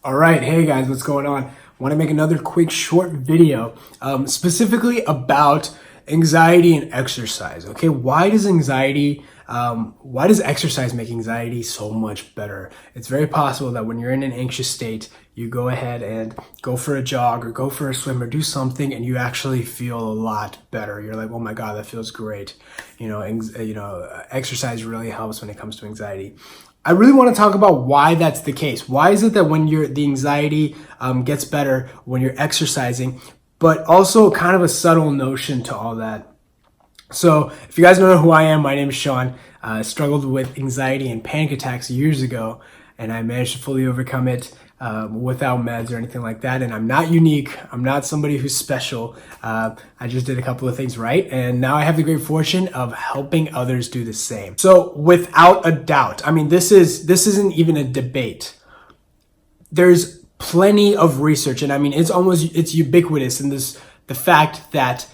All right, hey guys, what's going on? Want to make another quick short video specifically about anxiety and exercise. Okay, why does exercise make anxiety so much better? It's very possible that when you're in an anxious state, you go ahead and go for a jog or go for a swim or do something, and you actually feel a lot better. You're like, oh my God, that feels great. Exercise really helps when it comes to anxiety. I really want to talk about why that's the case. Why is it that when the anxiety gets better when you're exercising, but also kind of a subtle notion to all that. So if you guys don't know who I am, my name is Shaan. I struggled with anxiety and panic attacks years ago, and I managed to fully overcome it without meds or anything like that. And I'm not unique. I'm not somebody who's special. I just did a couple of things right, and now I have the great fortune of helping others do the same. So without a doubt, I mean, this isn't even a debate. There's plenty of research, and I mean, it's ubiquitous in the fact that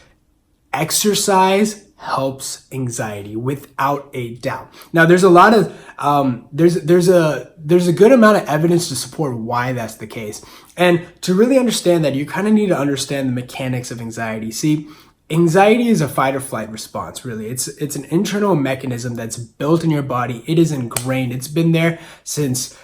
exercise helps anxiety without a doubt. Now, there's a lot of there's a good amount of evidence to support why that's the case. And to really understand that, you kind of need to understand the mechanics of anxiety. See, anxiety is a fight or flight response, really. It's an internal mechanism that's built in your body. It is ingrained. It's been there since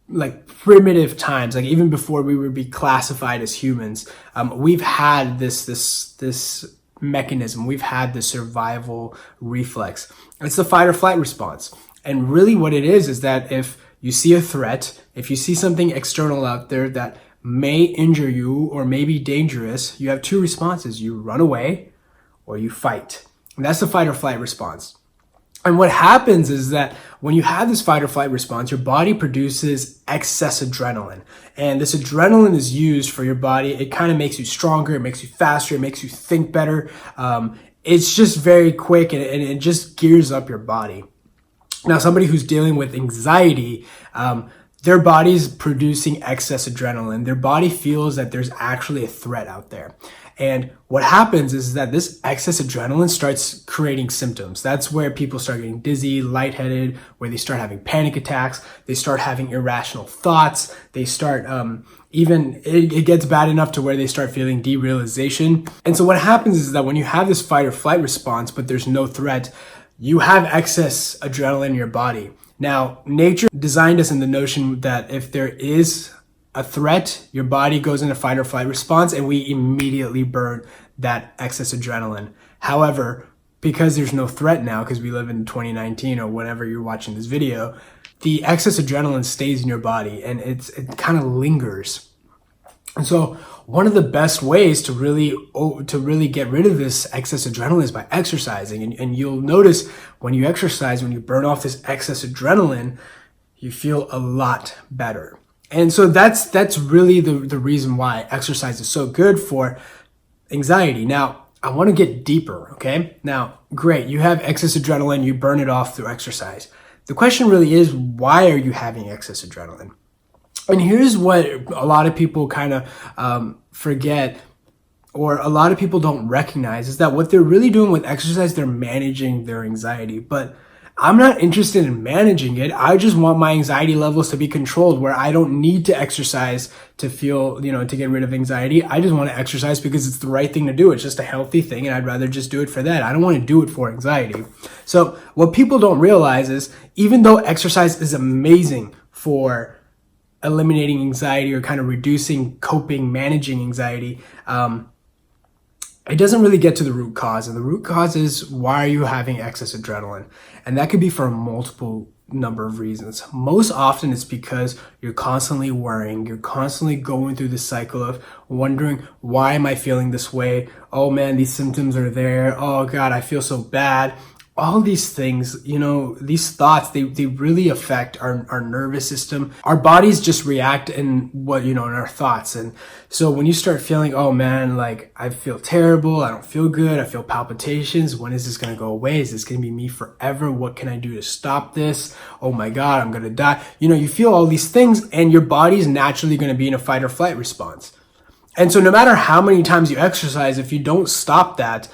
like primitive times, like even before we would be classified as humans. We've had this mechanism. We've had the survival reflex. It's the fight or flight response. And really what it is that if you see a threat, if you see something external out there that may injure you or may be dangerous, you have two responses. You run away or you fight. And that's the fight or flight response. And what happens is that when you have this fight or flight response, your body produces excess adrenaline. And this adrenaline is used for your body. It kind of makes you stronger. It makes you faster. It makes you think better. It's just very quick, and it just gears up your body. Now, somebody who's dealing with anxiety, their body's producing excess adrenaline. Their body feels that there's actually a threat out there. And what happens is that this excess adrenaline starts creating symptoms. That's where people start getting dizzy, lightheaded, where they start having panic attacks. They start having irrational thoughts. They start it gets bad enough to where they start feeling derealization. And so what happens is that when you have this fight or flight response, but there's no threat, you have excess adrenaline in your body. Now, nature designed us in the notion that if there is a threat, your body goes into fight or flight response, and we immediately burn that excess adrenaline. However, because there's no threat now, because we live in 2019 or whenever you're watching this video, the excess adrenaline stays in your body, and it kind of lingers. And so one of the best ways to really get rid of this excess adrenaline is by exercising. And you'll notice when you exercise, when you burn off this excess adrenaline, you feel a lot better. And so that's really the reason why exercise is so good for anxiety. Now, I want to get deeper, okay? Now, great, you have excess adrenaline, you burn it off through exercise. The question really is, why are you having excess adrenaline? And here's what a lot of people kind of forget, or a lot of people don't recognize, is that what they're really doing with exercise, they're managing their anxiety. But I'm not interested in managing it. I just want my anxiety levels to be controlled, where I don't need to exercise to feel, to get rid of anxiety. I just want to exercise because it's the right thing to do. It's just a healthy thing, and I'd rather just do it for that. I don't want to do it for anxiety. So what people don't realize is, even though exercise is amazing for eliminating anxiety or kind of reducing, coping, managing anxiety, it doesn't really get to the root cause. And the root cause is, why are you having excess adrenaline? And that could be for a multiple number of reasons. Most often it's because you're constantly worrying. You're constantly going through the cycle of wondering, why am I feeling this way? Oh man, these symptoms are there. Oh God, I feel so bad. All these things, these thoughts, they really affect our nervous system. Our bodies just react in our thoughts. And so when you start feeling, oh man, like I feel terrible, I don't feel good, I feel palpitations, when is this going to go away? Is this going to be me forever? What can I do to stop this? Oh my God, I'm going to die. You feel all these things, and your body's naturally going to be in a fight or flight response. And so no matter how many times you exercise, if you don't stop that,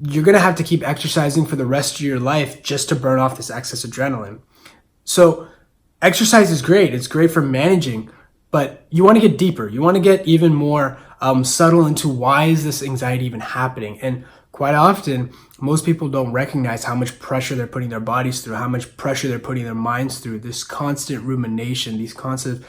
you're going to have to keep exercising for the rest of your life just to burn off this excess adrenaline. So exercise is great. It's great for managing, But you want to get deeper. You want to get even more subtle into why is this anxiety even happening. And quite often, most people don't recognize how much pressure they're putting their bodies through, how much pressure they're putting their minds through, this constant rumination, these constant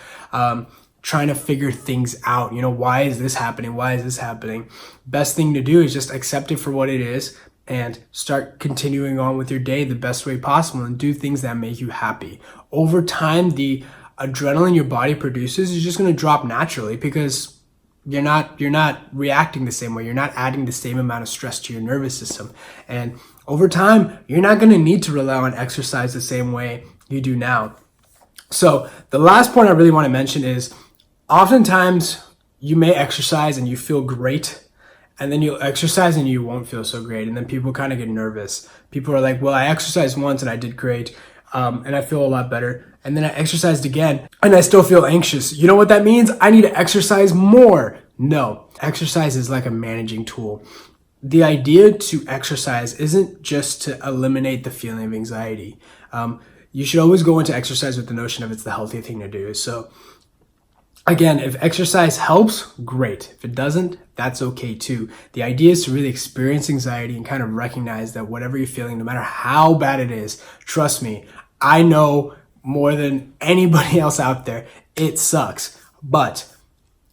trying to figure things out. Why is this happening? Why is this happening? Best thing to do is just accept it for what it is and start continuing on with your day the best way possible and do things that make you happy. Over time, the adrenaline your body produces is just going to drop naturally because you're not reacting the same way. You're not adding the same amount of stress to your nervous system. And over time, you're not going to need to rely on exercise the same way you do now. So the last point I really want to mention is oftentimes you may exercise and you feel great, and then you'll exercise and you won't feel so great. And then people kind of get nervous. People are like, well, I exercised once and I did great. And I feel a lot better. And then I exercised again and I still feel anxious. You know what that means? I need to exercise more. No, exercise is like a managing tool. The idea to exercise isn't just to eliminate the feeling of anxiety. You should always go into exercise with the notion of it's the healthy thing to do. So again, if exercise helps, great. If it doesn't, that's okay too. The idea is to really experience anxiety and kind of recognize that whatever you're feeling, no matter how bad it is, trust me, I know more than anybody else out there, it sucks. But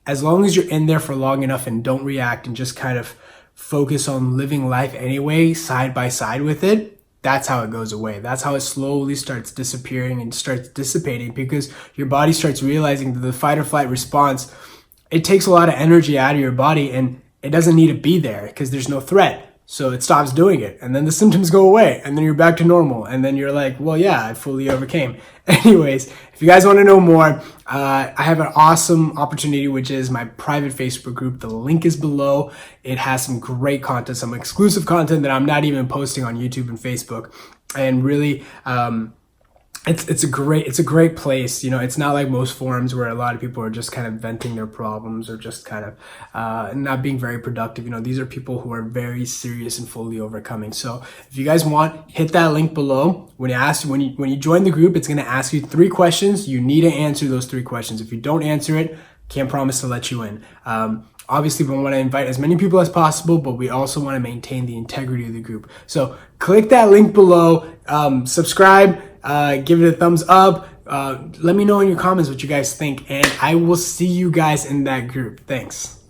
as long as you're in there for long enough and don't react and just kind of focus on living life anyway, side by side with it, that's how it goes away. That's how it slowly starts disappearing and starts dissipating because your body starts realizing that the fight or flight response, it takes a lot of energy out of your body and it doesn't need to be there because there's no threat. So it stops doing it. And then the symptoms go away and then you're back to normal. And then you're like, well, yeah, I fully overcame. Anyways, if you guys want to know more, I have an awesome opportunity, which is my private Facebook group. The link is below. It has some great content, some exclusive content that I'm not even posting on YouTube and Facebook. And really, it's a great place. It's not like most forums where a lot of people are just kind of venting their problems or just kind of not being very productive. These are people who are very serious and fully overcoming. So if you guys want, hit that link below. When you join the group, it's going to ask you 3 questions. You need to answer those 3 questions. If you don't answer it, can't promise to let you in. Obviously, we want to invite as many people as possible, but we also want to maintain the integrity of the group. So click that link below, subscribe, give it a thumbs up. Let me know in your comments what you guys think, and I will see you guys in that group. Thanks.